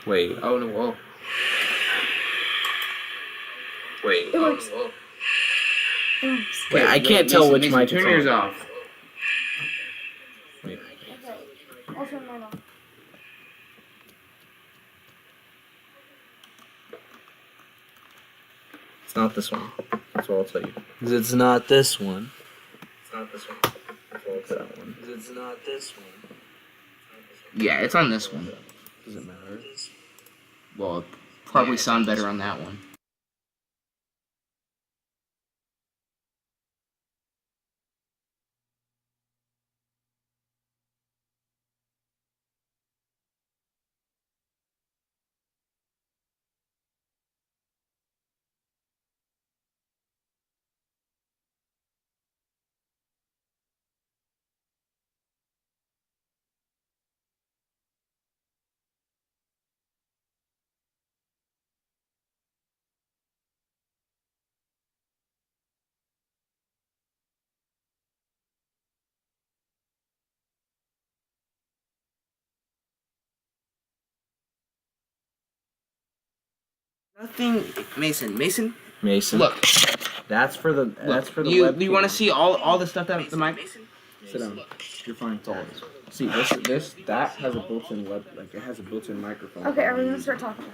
Wait. Oh no! Whoa. Wait. It works. Whoa. It works. Wait, I can't tell which mic Turn it's yours on. off. Wait. Okay. I'll turn mine off. It's not this one. That's what I'll tell you. It's not this one. It's not this one. That's what I'll tell that one. It's not this one. Yeah, it's on this one. Does it matter? Well, it'll probably sound better on that one. Nothing, Mason. Mason. Look. That's for the. That's for the. web You want to cam. see all the stuff that the mic? Sit down. You're fine. It's all this. See that has a built-in web. Like it has a built-in microphone. Okay, are we gonna start talking?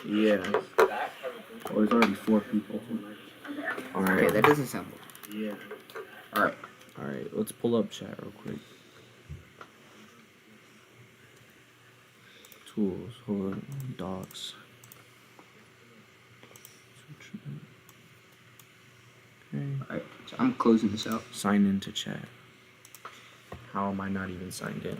Yeah. Oh, there's already 4 people. All right. Okay, that doesn't sound good. Yeah. All right. All right. Let's pull up chat real quick. Tools. Hold on. Docs. Okay. Alright, so I'm closing this out. Sign into chat. How am I not even signed in?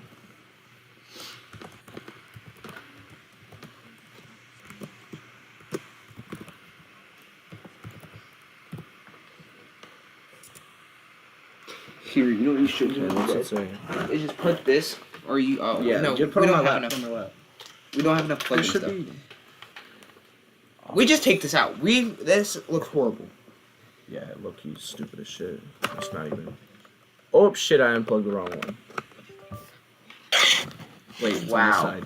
Here, you know what you should do? Okay, what's it say? Is just put this, or you. Oh, Yeah, no, just we put it don't on my have lap. enough. Put it on my lap. We don't have enough There plugin should stuff. be. We just take this out. This looks horrible. Yeah, look, he's stupid as shit. It's not even. Oh shit! I unplugged the wrong one. Wait, it's on Wow. this side.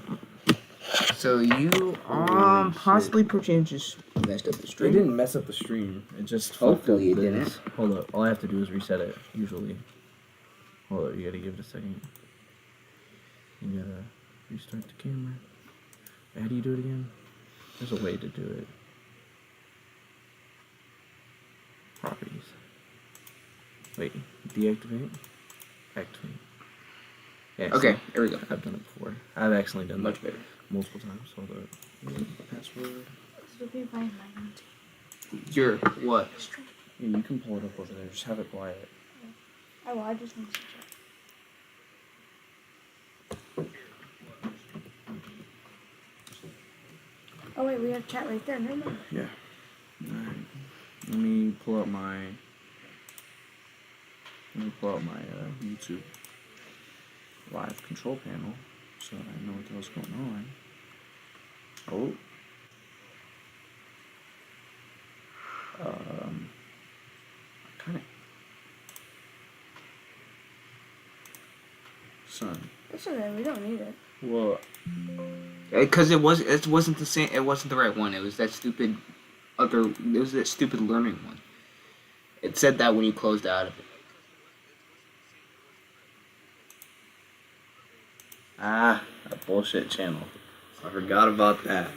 So you possibly perchance just messed up the It stream. didn't mess up the stream. It just Hopefully fucked up it this. Hold up. All I have to do is reset it. Usually. Hold up. You gotta give it a second. You gotta restart the camera. How do you do it again? There's a way to do it. Properties. Wait. Deactivate. Activate. Yeah. Okay, see? here we go. I've done it before. I've accidentally done Much that better. multiple times. Hold up. Password. So we find mine. Your what? Yeah, you can pull it up over there. Just have it quiet. Oh, well, I just want to check. Oh wait, we have chat right there. Never mind. Yeah. Alright. Let me pull up my YouTube live control panel so I know what the hell's going on. Oh. Kinda. Son. It's okay. We don't need it. Well, Because it wasn't the same. It wasn't the right one. It was that stupid It was that stupid learning one. It said that when you closed out of it. a bullshit channel. I forgot about that.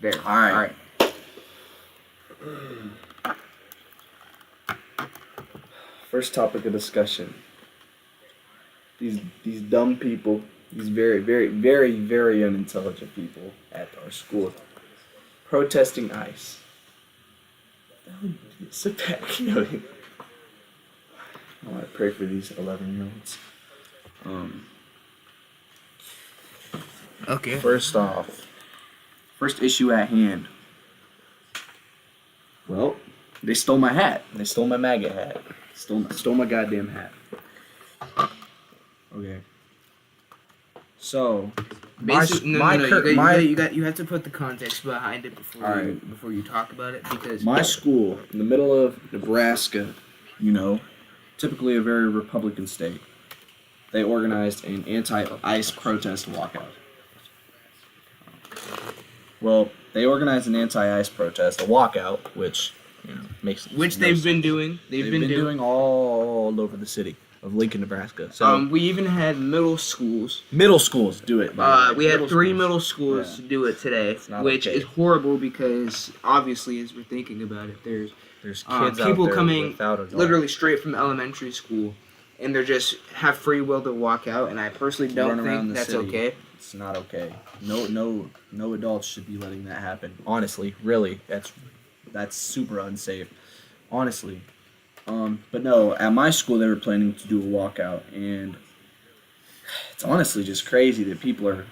There. Alright. First topic of discussion. These dumb people, these very, very, very, very unintelligent people at our school protesting ICE. Sit back, you know. I pray for these 11-year-olds. Okay. First off, first issue at hand. Well, they stole my hat. They stole my MAGA hat. Stole my goddamn hat. Okay. So, You have to put the context behind it before you talk about it, because my school in the middle of Nebraska, you know, typically a very Republican state, they organized an anti-ICE protest walkout. Well, they organized an anti-ICE protest, a walkout, which makes Which no they've sense. been doing. They've been doing. all over the city of Lincoln, Nebraska. So We even had middle schools. middle schools do it. by the way. We had three schools. middle schools Yeah. to do it today, not which okay. is horrible because obviously, as we're thinking about it, there's There's kids people out there coming without a dog. literally straight from elementary school, and they're just have free will to walk out. And I personally don't Run around think the that's city. okay. It's not okay. No adults should be letting that happen. Honestly, really, that's super unsafe. Honestly, but no, at my school they were planning to do a walkout, and it's honestly just crazy that people are,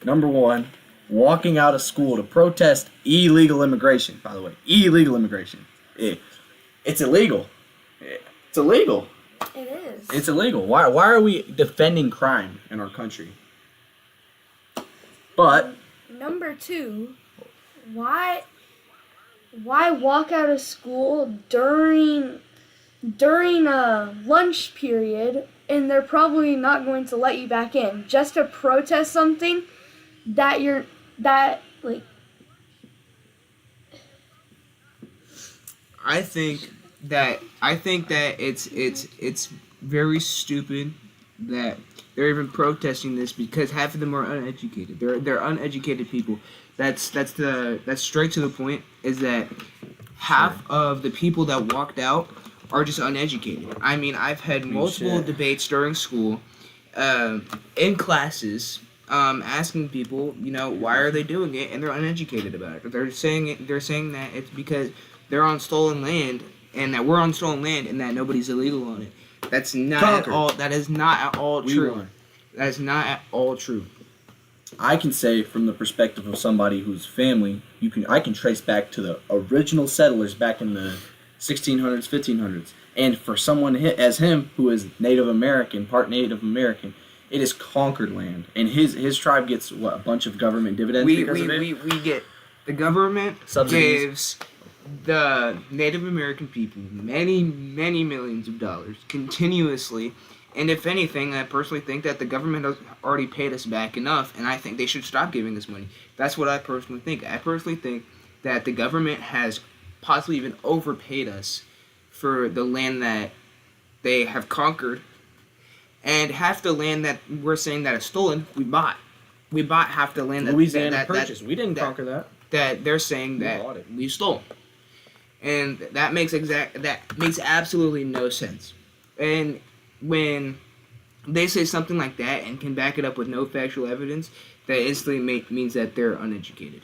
number one, walking out of school to protest illegal immigration. By the way, illegal immigration. It's illegal. It's illegal. It is. It's illegal. Why are we defending crime in our country? But Number 2, why walk out of school during a lunch period and they're probably not going to let you back in just to protest something that I think that it's very stupid that they're even protesting this because half of them are uneducated. They're uneducated people. That's straight to the point. Is that half of the people that walked out are just uneducated. I mean, I've had multiple debates during school, in classes, asking people, why are they doing it, and they're uneducated about it. They're saying that it's because they're on stolen land, and that we're on stolen land, and that nobody's illegal on it. That's not Conquered. at all. That is not at all We true. won. That is not at all true. I can say from the perspective of somebody whose family, I can trace back to the original settlers back in the 1600s, 1500s. And for someone as him, who is Native American, part Native American, it is conquered land. And his tribe gets, what, a bunch of government dividends because of it? We get, the government Subsidies. gives the Native American people many, many millions of dollars continuously. And if anything, I personally think that the government has already paid us back enough, and I think they should stop giving us money. That's what I personally think. I personally think that the government has possibly even overpaid us for the land that they have conquered, and half the land that we're saying that is stolen, we bought. We bought half the land Louisiana purchased. We didn't conquer that. that they're saying We that bought it. we stole, and that makes absolutely no sense. And when they say something like that and can back it up with no factual evidence, that instantly means that they're uneducated.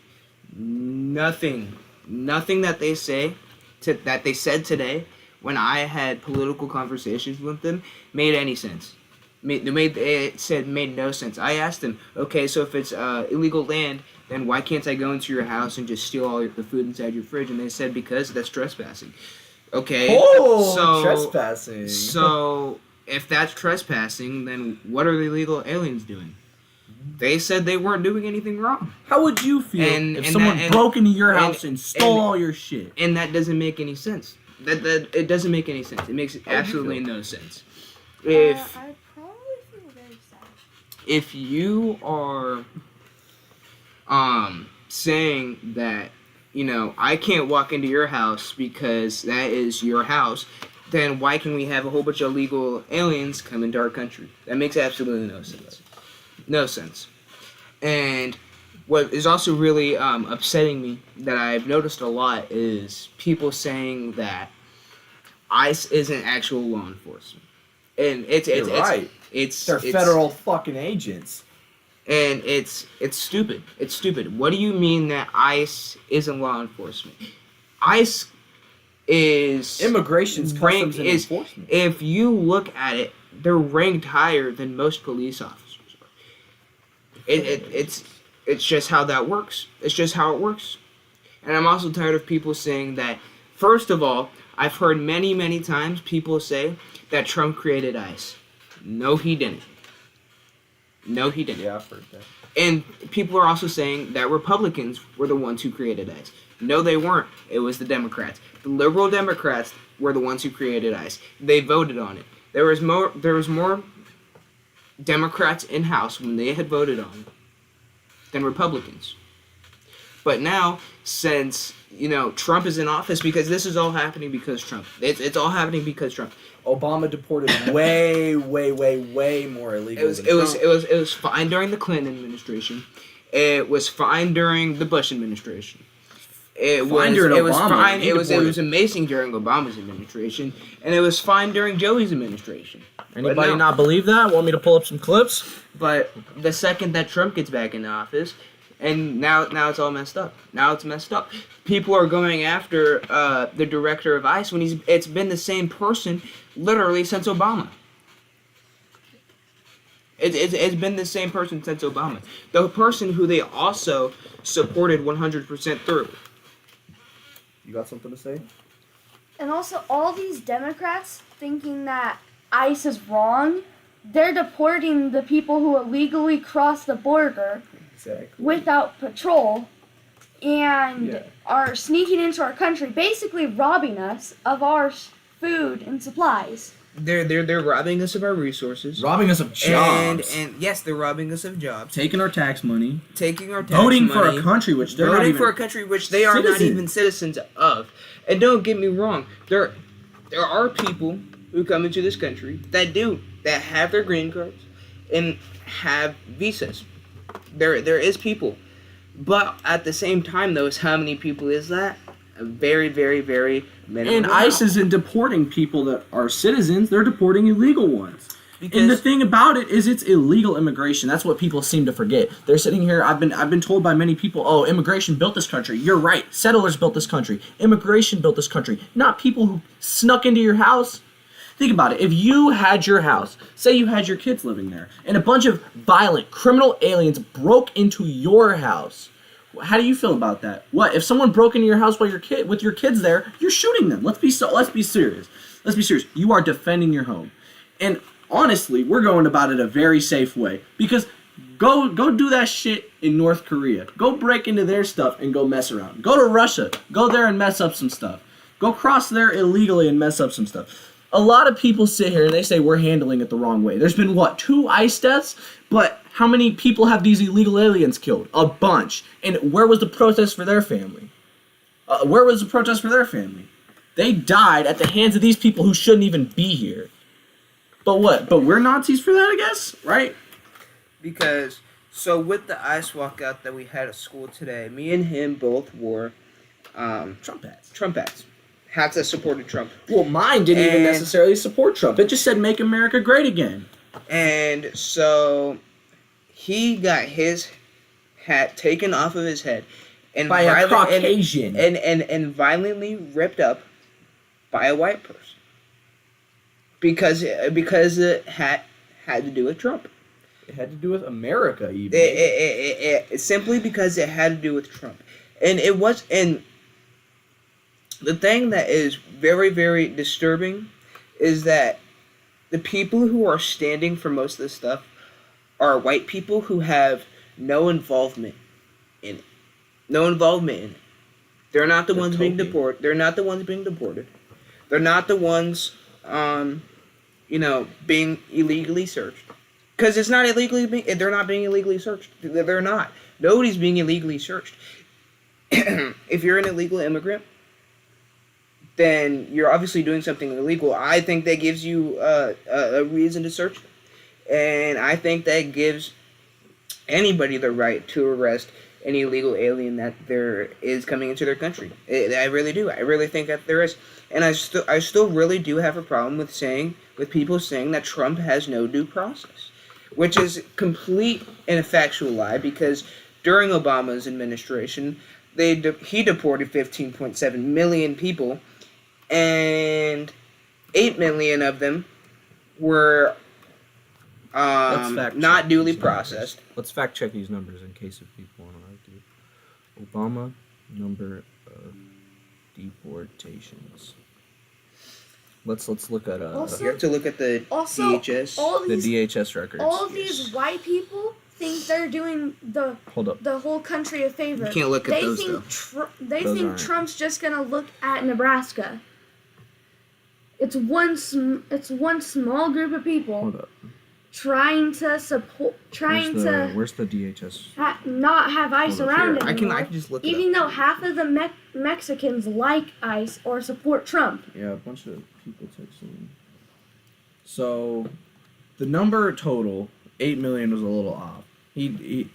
Nothing that they say that they said today when I had political conversations with them made any sense. Made no sense. I asked them, okay, so if it's illegal land, then why can't I go into your house and just steal all the food inside your fridge? And they said because that's trespassing. Okay. Trespassing. So if that's trespassing, then what are the illegal aliens doing? They said they weren't doing anything wrong. How would you feel if someone broke into your house and stole all your shit? And that doesn't make any sense. That it doesn't make any sense. It makes absolutely no sense. If I probably feel very sad. if you are saying that, I can't walk into your house because that is your house, then why can we have a whole bunch of illegal aliens come into our country? That makes absolutely no sense. No sense. And what is also really upsetting me that I've noticed a lot is people saying that ICE isn't actual law enforcement. And it's right. They're federal fucking agents. And it's stupid. It's stupid. What do you mean that ICE isn't law enforcement? ICE is Immigration's customs and is enforcement. if you look at it, they're ranked higher than most police officers are. It's just how that works. It's just how it works. And I'm also tired of people saying that. First of all, I've heard many times people say that Trump created ICE. No, he didn't. No, he didn't. Yeah, I've heard that. And people are also saying that Republicans were the ones who created ICE. No, they weren't. It was the Democrats. The liberal Democrats were the ones who created ICE. They voted on it. There was more Democrats in House when they had voted on it than Republicans. But now, since Trump is in office, because this is all happening because Trump. It's all happening because Trump. Obama deported way more illegals. It was fine during the Clinton administration. It was fine during the Bush administration. It was amazing during Obama's administration, and it was fine during Joey's administration. Anybody not believe that? Want me to pull up some clips? But the second that Trump gets back into office, and now it's all messed up. Now it's messed up. People are going after the director of ICE when it's been the same person literally since Obama. It's been the same person since Obama. The person who they also supported 100% through. You got something to say? And also, all these Democrats thinking that ICE is wrong, they're deporting the people who illegally cross the border without patrol and are sneaking into our country, basically robbing us of our food and supplies. They're robbing us of our resources. Robbing us of jobs. And yes, they're robbing us of jobs. Taking our tax money. Voting for a country which they're not even for a country which they are not even citizens of. And don't get me wrong, there are people who come into this country that have their green cards and have visas. There is people. But at the same time, though, how many people is that? A very, very, very minimal. And ICE isn't deporting people that are citizens; they're deporting illegal ones. And the thing about it is, it's illegal immigration. That's what people seem to forget. They're sitting here. I've been told by many people, "Oh, immigration built this country." You're right. Settlers built this country. Immigration built this country, not people who snuck into your house. Think about it. If you had your house, say you had your kids living there, and a bunch of violent criminal aliens broke into your house. How do you feel about that? What if someone broke into your house while with your kids there? You're shooting them. Let's be serious. Let's be serious. You are defending your home, and honestly, we're going about it a very safe way because go do that shit in North Korea. Go break into their stuff and go mess around. Go to Russia. Go there and mess up some stuff. Go cross there illegally and mess up some stuff. A lot of people sit here and they say we're handling it the wrong way. There's been 2 ICE deaths, but how many people have these illegal aliens killed? A bunch. And where was the protest for their family? They died at the hands of these people who shouldn't even be here. But what? But we're Nazis for that, I guess, right? Because, so with the ICE walkout that we had at school today, me and him both wore Trump hats. Hats that supported Trump. Well, mine didn't even necessarily support Trump. It just said, "Make America Great Again." And so he got his hat taken off of his head and by a Caucasian and violently ripped up by a white person because the hat had to do with Trump. It had to do with America, even. It simply because it had to do with Trump, and it was. And the thing that is very, very disturbing is that the people who are standing for most of this stuff are white people who have no involvement in it. They're not the ones being deported. They're not the ones being deported. They're not the ones, being illegally searched. Because it's not they're not being illegally searched. They're not. Nobody's being illegally searched. If you're an illegal immigrant, then you're obviously doing something illegal. I think that gives you a reason to search them. And I think that gives anybody the right to arrest any illegal alien that there is coming into their country. I really do. I really think that there is. And I still really do have a problem with people saying that Trump has no due process, which is complete and a factual lie, because during Obama's administration, he deported 15.7 million people, and 8 million of them were not duly processed. Let's fact check these numbers in case if people want to argue. Obama number of deportations. Let's look at You have to look at the DHS. DHS records. All these white people think they're doing the whole country a favor. You can't look at those though. They think Trump's just gonna look at Nebraska. It's one small group of people. Hold up. trying to support, Where's the DHS? not have ICE Hold on, around here. anymore. I can just look it Even up. though half of the Mexicans like ICE or support Trump. Yeah, a bunch of people texting. So, the number total, 8 million, was a little off. He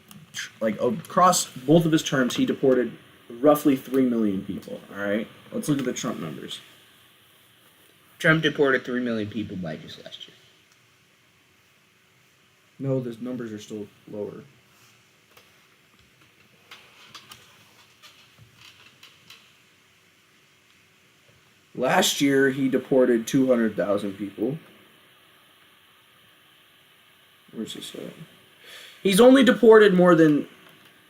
like across both of his terms, he deported roughly 3 million people. All right, let's look at the Trump numbers. Trump deported 3 million people by just last year. No, the numbers are still lower. Last year, he deported 200,000 people. Where's this at? He's only deported more than...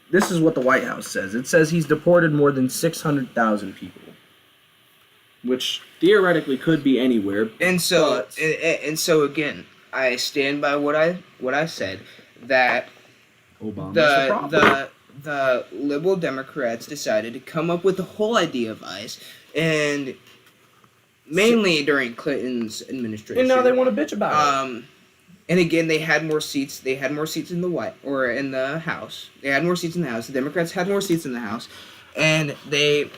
This is what the White House says. It says he's deported more than 600,000 people. Which theoretically could be anywhere. And so, but- and so again, I stand by what I said, that Obama's the problem. the liberal Democrats decided to come up with the whole idea of ICE, and mainly during Clinton's administration. And now they want to bitch about it. And again, they had more seats. They had more seats in the House. They had more seats in the House. The Democrats had more seats in the House, and they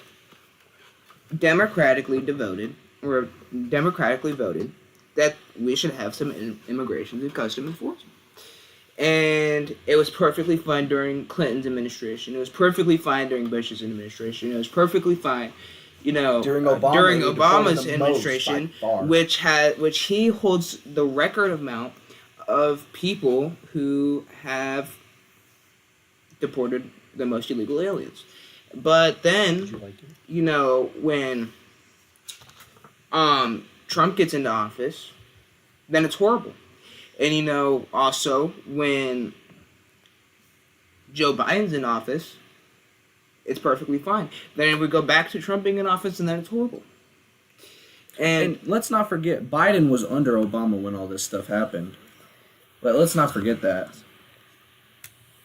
democratically voted that we should have some immigration and custom enforcement. And it was perfectly fine during Clinton's administration. It was perfectly fine during Bush's administration. It was perfectly fine, During Obama, during he Obama's deported the most administration, by far. which he holds the record amount of people who have deported the most illegal aliens. But then, Did you like it? when Trump gets into office, then it's horrible. And also when Joe Biden's in office, it's perfectly fine. Then we go back to Trump being in office, and then it's horrible. And let's not forget, Biden was under Obama when all this stuff happened. But let's not forget that.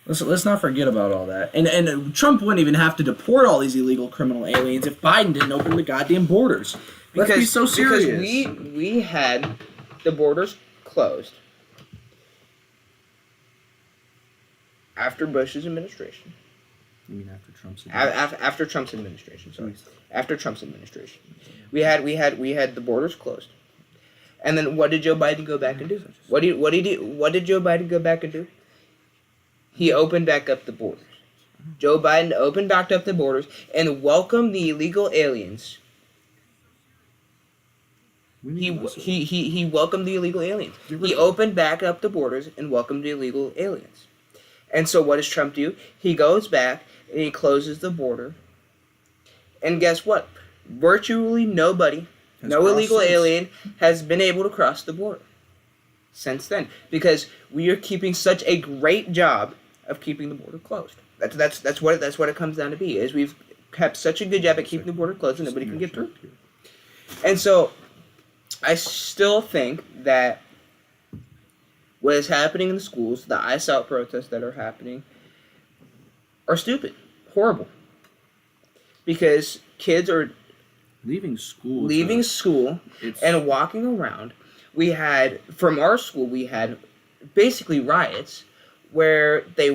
Let's not forget about all that. And Trump wouldn't even have to deport all these illegal criminal aliens if Biden didn't open the goddamn borders. Let's be so serious. Because we had the borders closed after Bush's administration. You mean after Trump's After Trump's administration, sorry. After Trump's administration. We had the borders closed. And then what did Joe Biden go back and do? What did Joe Biden go back and do? He opened back up the borders. Joe Biden opened back up the borders and welcomed the illegal aliens. He welcomed the illegal aliens. He opened back up the borders and welcomed the illegal aliens. And so what does Trump do? He goes back and he closes the border. And guess what? Virtually nobody, no illegal alien, has been able to cross the border since then, because we are keeping such a great job of keeping the border closed. That's what it comes down to be. Is we've kept such a good job at keeping the border closed and nobody can get through. And so I still think that what is happening in the schools, the ICE out protests that are happening, are stupid, horrible, because kids are leaving school and walking around. From our school, we had basically riots where they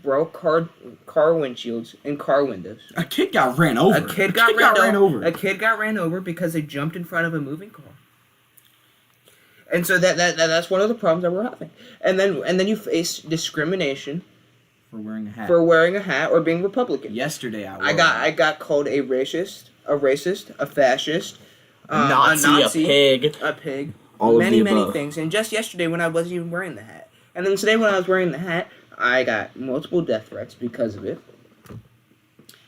broke car windshields and car windows. A kid got ran over. A kid got ran over because they jumped in front of a moving car. And so that's one of the problems that we're having. And then you face discrimination for wearing a hat. Or being Republican. Yesterday I got called a racist, a fascist, a Nazi, a pig, all many of the above. things. And just yesterday when I wasn't even wearing the hat, and then today when I was wearing the hat, I got multiple death threats because of it.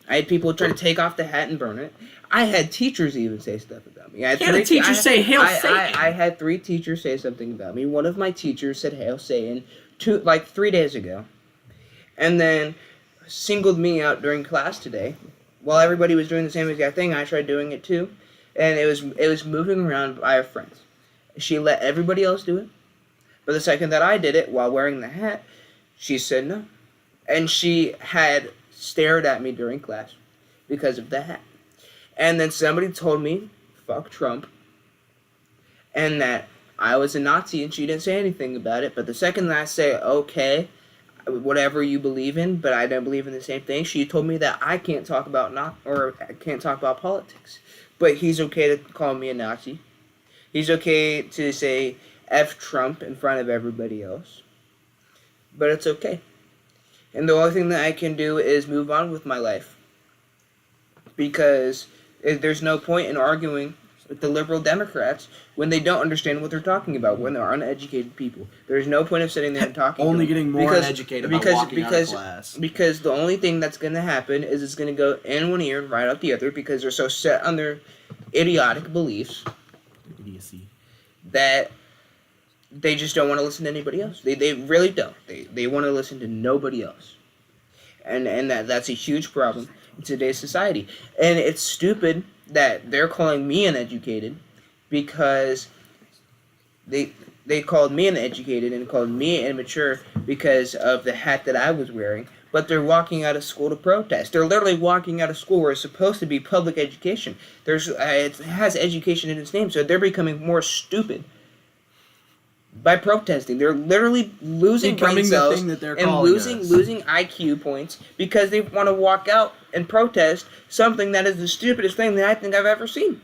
I had people try to take off the hat and burn it. I had teachers even say stuff about me. I had say Hail Satan. I had 3 teachers say something about me. One of my teachers said Hail Satan 3 days ago. And then singled me out during class today. While everybody was doing the same exact thing, I tried doing it too. And it was moving around by our friends. She let everybody else do it. But the second that I did it while wearing the hat, she said no. And she had stared at me during class because of the hat. And then somebody told me, fuck Trump, and that I was a Nazi and she didn't say anything about it. But the second that I say, okay, whatever you believe in, but I don't believe in the same thing, she told me that I can't talk about I can't talk about politics. But he's okay to call me a Nazi. He's okay to say F Trump in front of everybody else. But it's okay. And the only thing that I can do is move on with my life. Because there's no point in arguing with the liberal Democrats when they don't understand what they're talking about, when they're uneducated people. There's no point of sitting there and talking Only to them. getting more uneducated by walking out of class. Because the only thing that's going to happen is it's going to go in one ear and right out the other because they're so set on their idiotic beliefs Idiocy. that they just don't want to listen to anybody else. They really don't. They want to listen to nobody else. And that's a huge problem in today's society. And it's stupid that they're calling me uneducated because they called me uneducated and called me immature because of the hat that I was wearing. But they're walking out of school to protest. They're literally walking out of school where it's supposed to be public education. It has education in its name, so they're becoming more stupid by protesting. They're literally losing brain cells and losing IQ points because they want to walk out and protest something that is the stupidest thing that I think I've ever seen.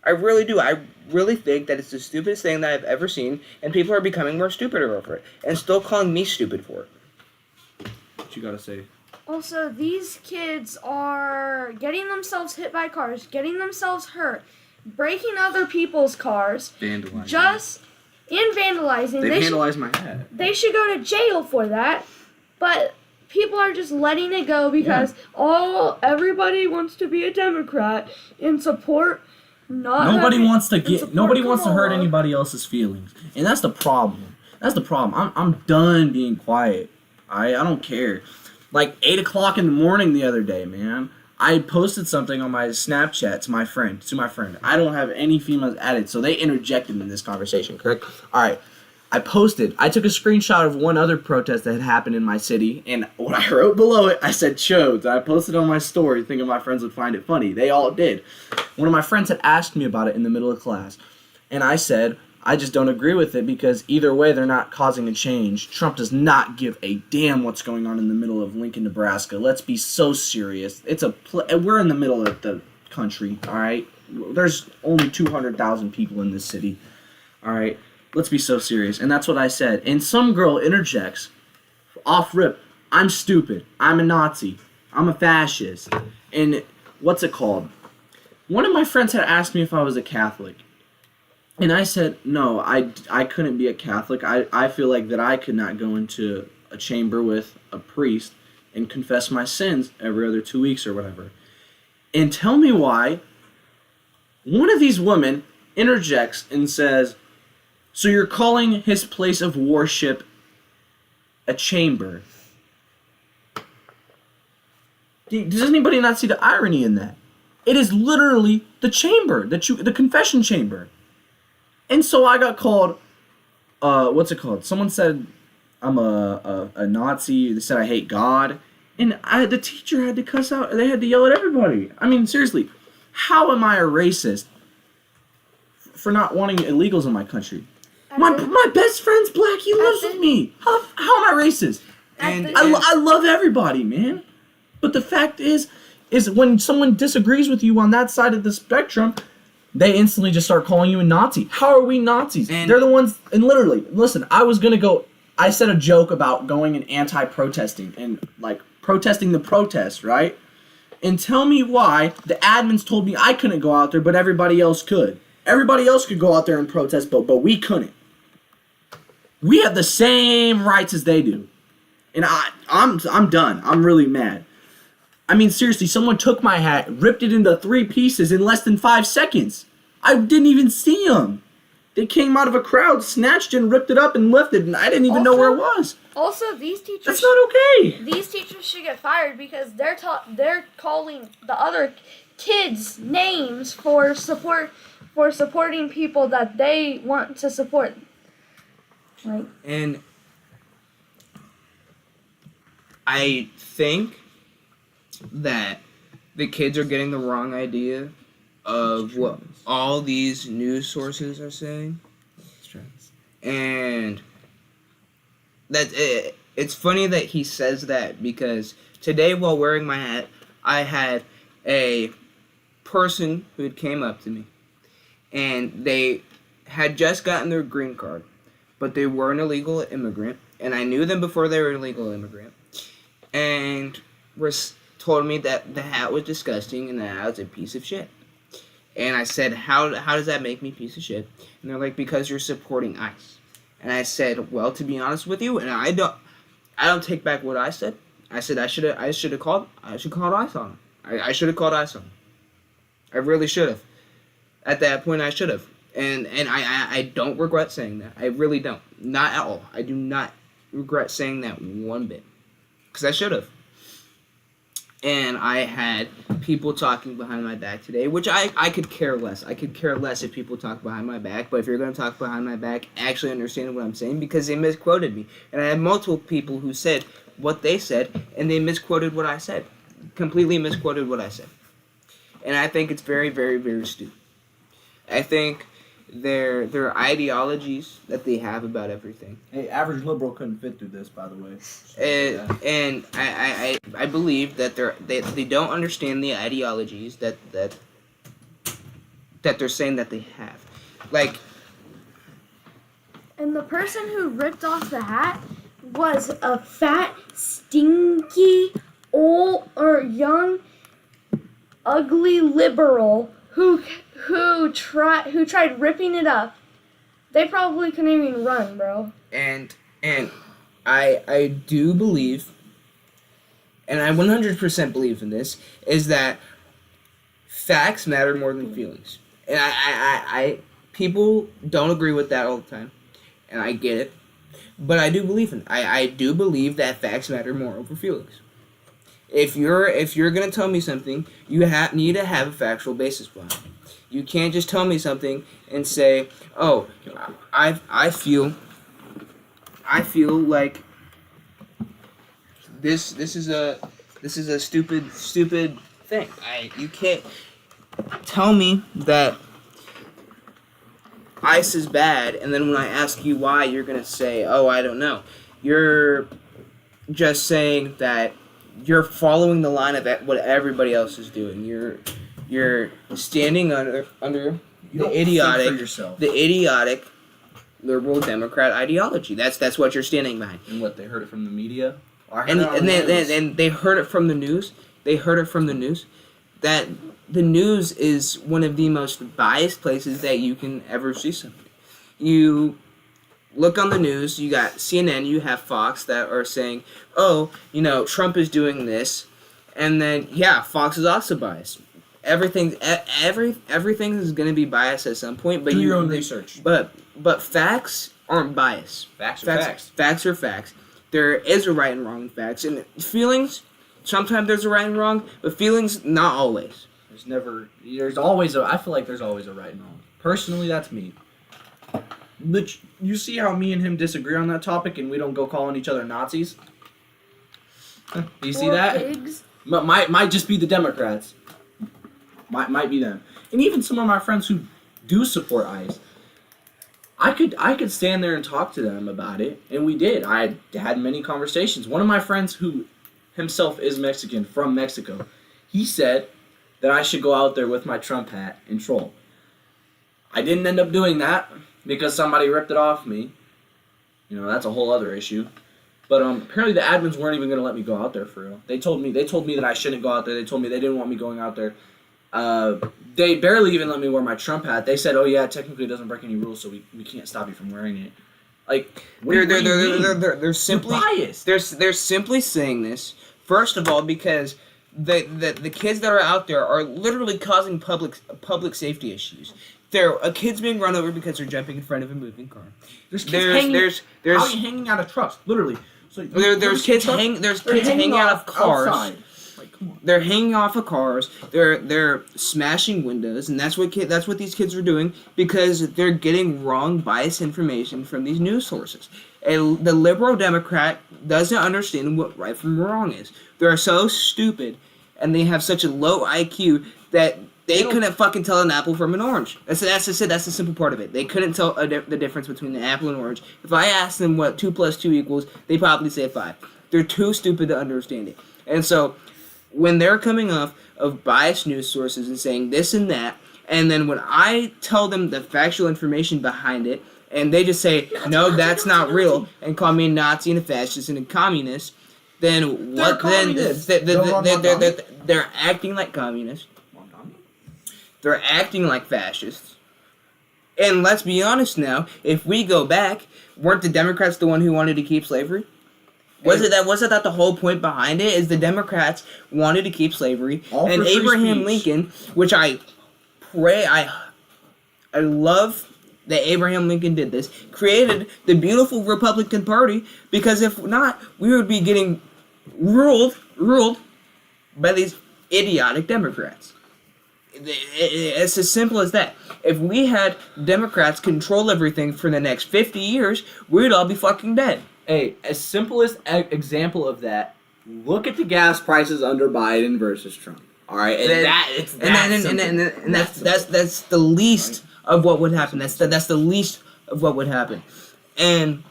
I really do. I really think that it's the stupidest thing that I've ever seen, and people are becoming more stupider over it and still calling me stupid for it. What you gotta say? Also, these kids are getting themselves hit by cars, getting themselves hurt, breaking other people's cars, Vandalizing. Vandalizing. They vandalized my hat. They should go to jail for that, but people are just letting it go because everybody wants to be a Democrat and support Nobody wants to hurt anybody else's feelings, and that's the problem. I'm done being quiet. I don't care. Like 8 o'clock in the morning the other day, man, I posted something on my Snapchat to my friend. I don't have any females added, so they interjected in this conversation, correct? All right. I took a screenshot of one other protest that had happened in my city, and when I wrote below it, I said chodes. I posted it on my story thinking my friends would find it funny. They all did. One of my friends had asked me about it in the middle of class, and I said, I just don't agree with it because either way they're not causing a change. Trump does not give a damn what's going on in the middle of Lincoln, Nebraska. Let's be so serious. We're in the middle of the country, all right? There's only 200,000 people in this city, all right? Let's be so serious. And that's what I said. And some girl interjects, off rip, I'm stupid. I'm a Nazi. I'm a fascist. And what's it called? One of my friends had asked me if I was a Catholic. And I said, no, I couldn't be a Catholic. I feel like that I could not go into a chamber with a priest and confess my sins every other 2 weeks or whatever. And tell me why one of these women interjects and says, so you're calling his place of worship a chamber. Does anybody not see the irony in that? It is literally the chamber, the confession chamber. And so I got called, what's it called? Someone said I'm a Nazi. They said I hate God. And the teacher had to cuss out. They had to yell at everybody. I mean, seriously, how am I a racist for not wanting illegals in my country? My best friend's black. He lives with me. How am I racist? And I love everybody, man. But the fact is when someone disagrees with you on that side of the spectrum, they instantly just start calling you a Nazi. How are we Nazis? And they're the ones, and literally, listen, I said a joke about going and anti-protesting and, like, protesting the protest, right? And tell me why the admins told me I couldn't go out there, but everybody else could. Everybody else could go out there and protest, but we couldn't. We have the same rights as they do. And I'm done. I'm really mad. I mean, seriously, someone took my hat, ripped it into 3 pieces in less than 5 seconds. I didn't even see them. They came out of a crowd, snatched it, and ripped it up and left it, and I didn't even know where it was. Also, these teachers... That's not okay. These teachers should get fired because they're calling the other kids names for supporting people that they want to support. Like, and I think that the kids are getting the wrong idea of what all these news sources are saying. And it's funny that he says that, because today while wearing my hat, I had a person who came up to me, and they had just gotten their green card, but they were an illegal immigrant, and I knew them before they were an illegal immigrant, and told me that the hat was disgusting and that I was a piece of shit. And I said, how does that make me a piece of shit? And they're like, because you're supporting ICE. And I said, well, to be honest with you, and I don't take back what I said. I said I should have called ICE on them. I should have called ICE on them. I really should have. At that point, I should have. And I don't regret saying that. I really don't. Not at all. I do not regret saying that one bit. Because I should have. And I had people talking behind my back today, which I could care less. I could care less if people talk behind my back, but if you're going to talk behind my back, actually understand what I'm saying, because they misquoted me. And I had multiple people who said what they said, and they misquoted what I said. Completely misquoted what I said. And I think it's very, very, very stupid. I think their ideologies that they have about everything. Hey, average liberal couldn't fit through this, by the way. And I believe that they don't understand the ideologies that they're saying that they have. Like, And the person who ripped off the hat was a fat, stinky, old or young, ugly liberal who tried ripping it up. They probably couldn't even run, bro. And I do believe, and I 100% believe in this, is that facts matter more than feelings. And I people don't agree with that all the time, and I get it, but I do believe in it. I do believe that facts matter more over feelings. If you're gonna tell me something, you need to have a factual basis behind it. You can't just tell me something and say, "Oh, I feel like this is a stupid thing." You can't tell me that ICE is bad, and then when I ask you why, you're gonna say, "Oh, I don't know." You're just saying that you're following the line of what everybody else is doing. You're standing under the idiotic liberal Democrat ideology. That's what you're standing behind. And what, they heard it from the media? And they heard it from the news. They heard it from the news. That the news is one of the most biased places that you can ever see something. You look on the news, you got CNN, you have Fox that are saying, "Oh, Trump is doing this," and then Fox is also biased. Everything is going to be biased at some point, but do your own research. But facts aren't biased. Facts are facts. Facts are facts. There is a right and wrong in facts, and feelings. Sometimes there's a right and wrong, but feelings not always. I feel like there's always a right and wrong. Personally, that's me. But you see how me and him disagree on that topic, and we don't go calling each other Nazis? Do you see that? Pigs. Might just be the Democrats. Might be them. And even some of my friends who do support ICE, I could stand there and talk to them about it, and we did. I had many conversations. One of my friends who himself is Mexican, from Mexico, he said that I should go out there with my Trump hat and troll. I didn't end up doing that because somebody ripped it off me. That's a whole other issue. But apparently the admins weren't even going to let me go out there for real. They told me that I shouldn't go out there. They told me they didn't want me going out there. They barely even let me wear my Trump hat. They said, "Oh yeah, technically it doesn't break any rules, so we can't stop you from wearing it." Like, they're simply biased. They're simply saying this, first of all, because the kids that are out there are literally causing public safety issues. A kid's being run over because they're jumping in front of a moving car. There's how are you hanging out of trucks? Literally. So there's kids hanging out of cars. Outside. Like, come on. They're hanging off of cars. They're smashing windows, and that's what these kids are doing because they're getting wrong, biased information from these news sources. And the liberal Democrat doesn't understand what right from wrong is. They're so stupid, and they have such a low IQ that They couldn't fucking tell an apple from an orange. That's just it. That's the simple part of it. They couldn't tell the difference between an apple and orange. If I asked them what 2 + 2 equals, they probably say 5. They're too stupid to understand it. And so, when they're coming off of biased news sources and saying this and that, and then when I tell them the factual information behind it, and they just say, no, that's not real, and call me a Nazi and a fascist and a communist, then what? Then they're acting like communists. They're acting like fascists. And let's be honest now, if we go back, weren't the Democrats the one who wanted to keep slavery? Wasn't that the whole point behind it? Is the Democrats wanted to keep slavery, and Abraham Lincoln, which I love that Abraham Lincoln did this, created the beautiful Republican Party, because if not, we would be getting ruled by these idiotic Democrats. It's as simple as that. If we had Democrats control everything for the next 50 years, we'd all be fucking dead. Hey, as simplest example of that, look at the gas prices under Biden versus Trump. All right, and that's the least of what would happen. That's the least of what would happen. And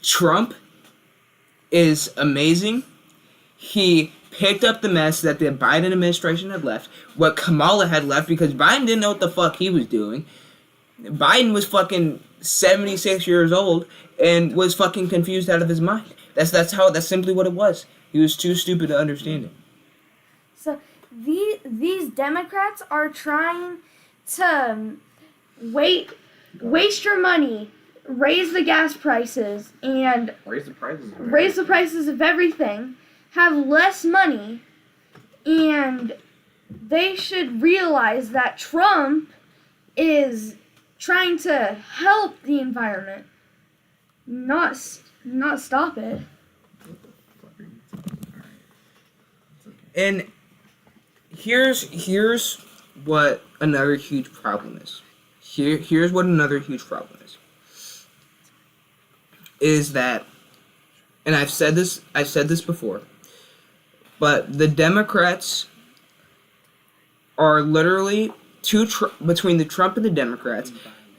Trump is amazing. He picked up the mess that the Biden administration had left, what Kamala had left, because Biden didn't know what the fuck he was doing. Biden was fucking 76 years old and was fucking confused out of his mind. That's simply what it was. He was too stupid to understand it. So these Democrats are trying to waste your money, raise the gas prices, and raise the prices of everything, have less money, and they should realize that Trump is trying to help the environment, not stop it. And here's what another huge problem is. Here's what another huge problem is that, and I've said this before, but the Democrats are literally between the Trump and the Democrats.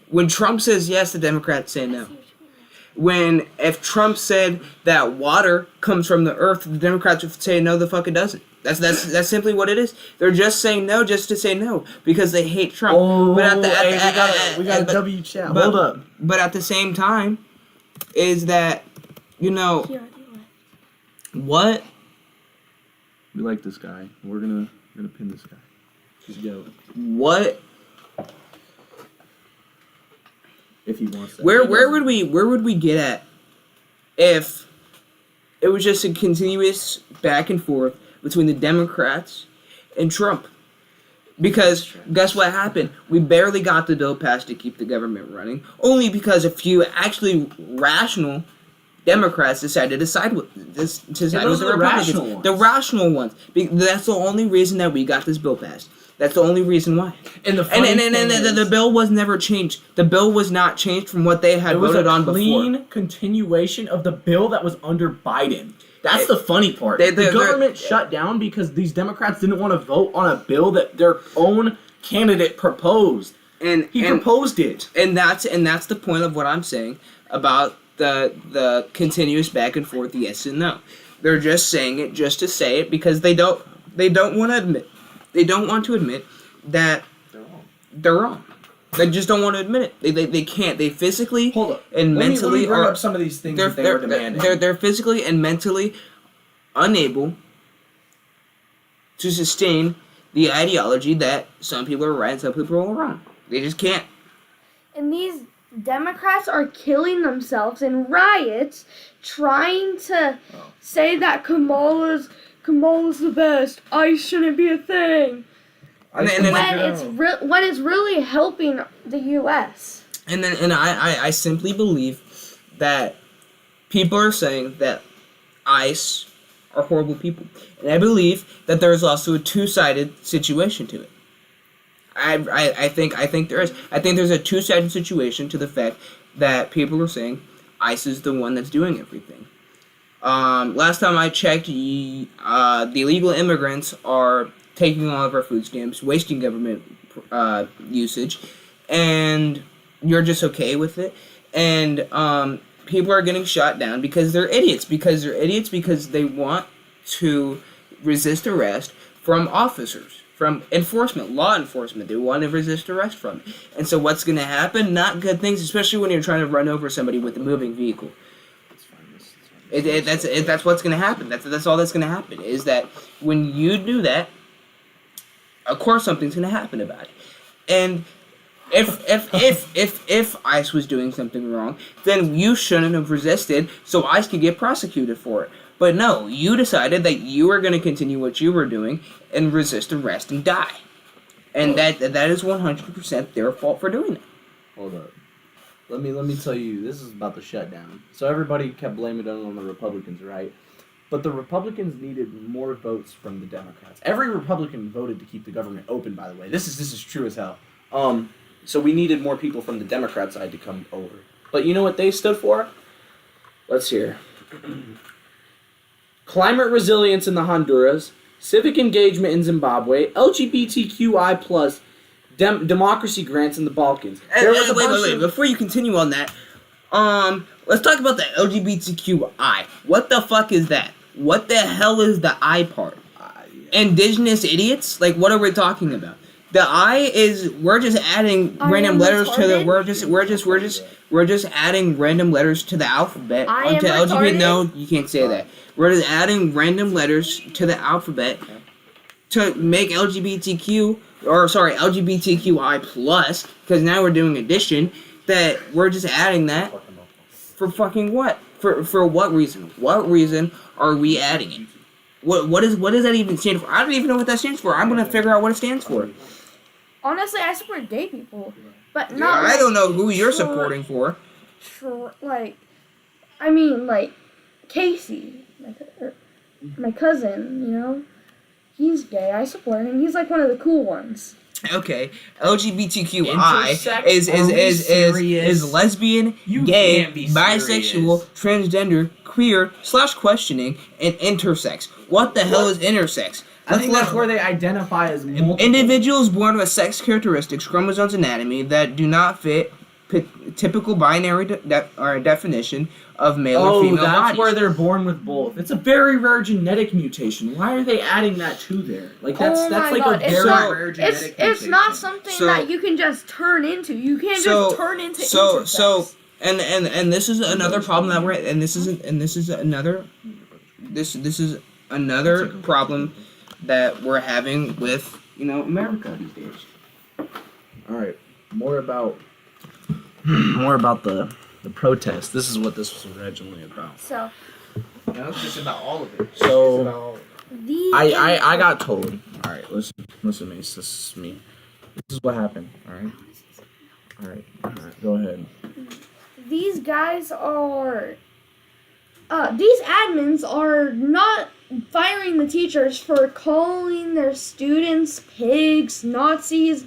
When Trump says yes, the Democrats say no. If Trump said that water comes from the earth, the Democrats would say no, the fuck it doesn't. That's simply what it is. They're just saying no just to say no because they hate Trump. Oh, we got a W chat. Hold up. But at the same time, is that what? We like this guy. We're gonna pin this guy. He's a goat. What? If he wants that. Where would we get at if it was just a continuous back and forth between the Democrats and Trump? Because guess what happened? We barely got the bill passed to keep the government running, only because a few actually rational Democrats decided to side with the Republicans. The rational ones. That's the only reason that we got this bill passed. That's the only reason why. And the bill was never changed. The bill was not changed from what they had voted on before. It was a clean continuation of the bill that was under Biden. That's the funny part. The government shut down because these Democrats didn't want to vote on a bill that their own candidate proposed. He proposed it. And that's the point of what I'm saying about the continuous back and forth yes and no. They're just saying it just to say it because they don't want to admit. They don't want to admit that they're wrong. They just don't want to admit it. They can't. They physically and mentally bring up some of these things that they were demanding. They're physically and mentally unable to sustain the ideology that some people are right and some people are wrong. They just can't. And these Democrats are killing themselves in riots trying to say that Kamala's the best. ICE shouldn't be a thing. When it's really helping the U.S. And I simply believe that people are saying that ICE are horrible people, and I believe that there is also a two-sided situation to it. I think there is. I think there's a two-sided situation to the fact that people are saying ICE is the one that's doing everything. Last time I checked, the illegal immigrants are taking all of our food stamps, wasting government usage, and you're just okay with it. And people are getting shot down because they're idiots. Because they want to resist arrest from officers, from law enforcement. They want to resist arrest from it. And so what's going to happen? Not good things, especially when you're trying to run over somebody with a moving vehicle. That's what's going to happen. That's all that's going to happen, is that when you do that, of course something's going to happen about it. And if ICE was doing something wrong, then you shouldn't have resisted so ICE could get prosecuted for it. But no, you decided that you were going to continue what you were doing and resist arrest and die. And that is 100% their fault for doing it. Hold up. Let me tell you, this is about the shutdown. So everybody kept blaming it on the Republicans, right? But the Republicans needed more votes from the Democrats. Every Republican voted to keep the government open, by the way. This is true as hell. So we needed more people from the Democrat side to come over. But you know what they stood for? Let's hear. Climate resilience in the Honduras, civic engagement in Zimbabwe, LGBTQI plus democracy grants in the Balkans. Wait. Before you continue on that, let's talk about the LGBTQI. What the fuck is that? What the hell is the I part? Indigenous idiots? Like, what are we talking about? The I is we're just adding random letters to the we're just adding random letters to the alphabet onto LGBT. No, you can't say that. We're just adding random letters to the alphabet to make LGBTQI plus, because now we're doing addition. That we're just adding that for fucking what? For what reason? What reason are we adding it? What does that even stand for? I don't even know what that stands for. I'm gonna figure out what it stands for. Honestly, I support gay people, but not. I don't know who you're supporting for. Casey, my cousin. You know, he's gay. I support him. He's like one of the cool ones. Okay, LGBTQI is lesbian, gay, bisexual, transgender, queer, /questioning, and intersex. What the hell is intersex? I think that's where they identify as multiple. Individuals born with sex characteristics, chromosomes anatomy that do not fit typical binary definition of male or female that's bodies. Where they're born with both. It's a very rare genetic mutation. Why are they adding that to there? Like that's a very rare genetic mutation. It's not something that you can just turn into. You can't just turn into intersex. And this is another problem that we're and this is another problem that we're having with America these days. All right, more about the protest. This is what this was originally about. So it's just about all of it. So I got told. All right, listen, Mace. This is me. This is what happened. All right. Go ahead. These guys are. These admins are not firing the teachers for calling their students pigs, Nazis,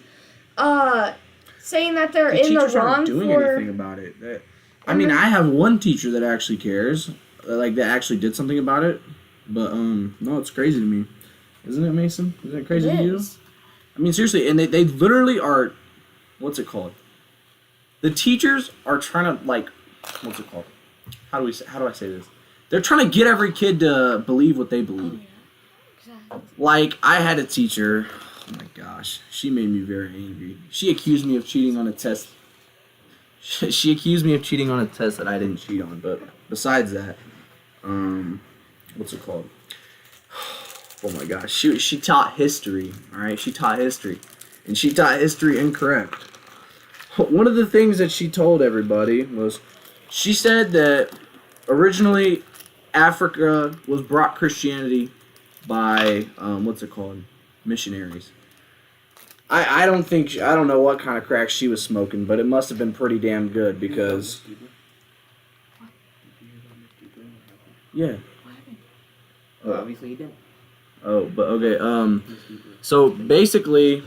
saying that they're in the wrong aren't doing anything about it. I have one teacher that actually cares, that actually did something about it. But no, it's crazy to me, isn't it, Mason? Isn't it crazy to you? I mean, seriously, and they literally are. What's it called? The teachers are trying to what's it called? How do I say this? They're trying to get every kid to believe what they believe. Like, I had a teacher, oh my gosh, she made me very angry. She accused me of cheating on a test. She accused me of cheating on a test that I didn't cheat on, but besides that, what's it called? Oh my gosh, she taught history, alright? She taught history, and she taught history incorrect. One of the things that she told everybody was, she said that originally Africa was brought Christianity by missionaries. I don't know what kind of crack she was smoking, but it must have been pretty damn good because yeah. Obviously you didn't. Oh, but okay. So basically,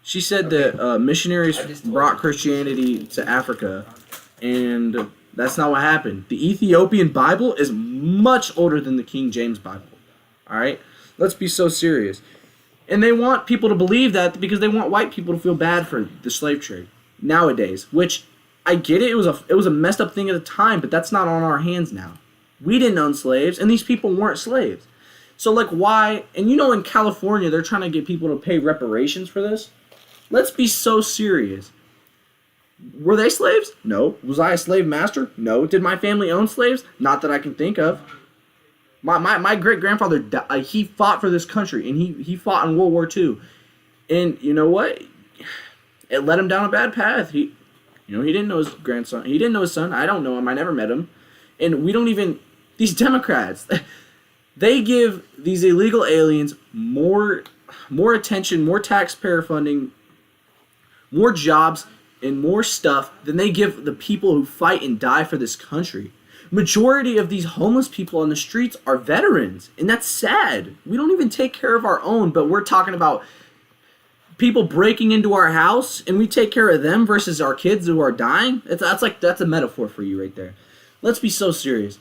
she said that missionaries brought Christianity to Africa, and that's not what happened. The Ethiopian Bible is much older than the King James Bible. All right? Let's be so serious. And they want people to believe that because they want white people to feel bad for the slave trade nowadays, which I get it. It was a messed up thing at the time, but that's not on our hands now. We didn't own slaves, and these people weren't slaves. So, like, why? And you know, in California, they're trying to get people to pay reparations for this. Let's be so serious. Were they slaves? No. Was I a slave master? No. Did my family own slaves? Not that I can think of. My great-grandfather, he fought for this country, and he fought in World War II. And you know what? It led him down a bad path. He didn't know his grandson. He didn't know his son. I don't know him. I never met him. And we don't even... These Democrats, they give these illegal aliens more attention, more taxpayer funding, more jobs, and more stuff than they give the people who fight and die for this country. Majority of these homeless people on the streets are veterans, and that's sad. We don't even take care of our own, but we're talking about people breaking into our house, and we take care of them versus our kids who are dying. That's a metaphor for you right there. Let's be so serious.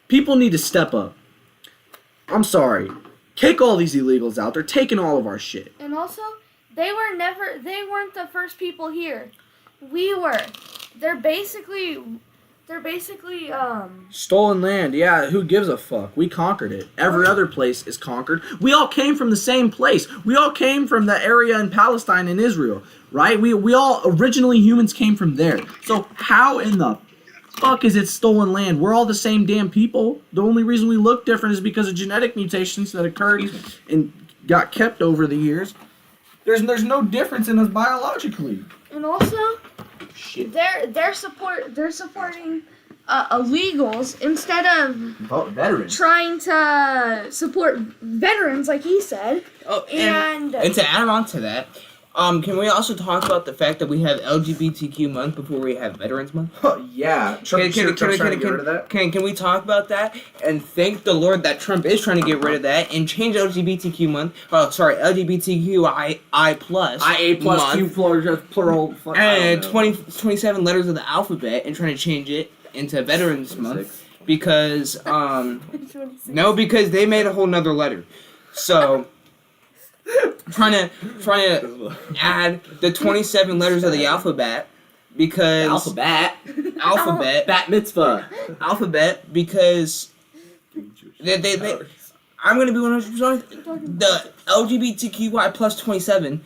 People need to step up. I'm sorry. Kick all these illegals out. They're taking all of our shit. And also, they weren't the first people here. We were. They're basically Stolen land. Yeah, who gives a fuck? We conquered it. Every other place is conquered. We all came from the same place. We all came from the area in Palestine and Israel, right? We all, originally humans came from there. So how in the fuck is it stolen land? We're all the same damn people. The only reason we look different is because of genetic mutations that occurred and got kept over the years. There's no difference in us biologically. And also, Shit. they're supporting illegals instead of Veterans. trying to support veterans, like he said. Oh, And to add on to that, can we also talk about the fact that we have LGBTQ month before we have Veterans Month? Yeah. Can we talk about that and thank the Lord that Trump is trying to get rid of that and change LGBTQ month? Oh, sorry, LGBTQI plus. IA plus month, Q plural. and 27 letters of the alphabet and trying to change it into Veterans Month because because they made a whole nother letter. So trying to add the 27 letters of the alphabet because Alphabet. Bat mitzvah. alphabet because they I'm gonna be 100% honest. The LGBTQI plus 27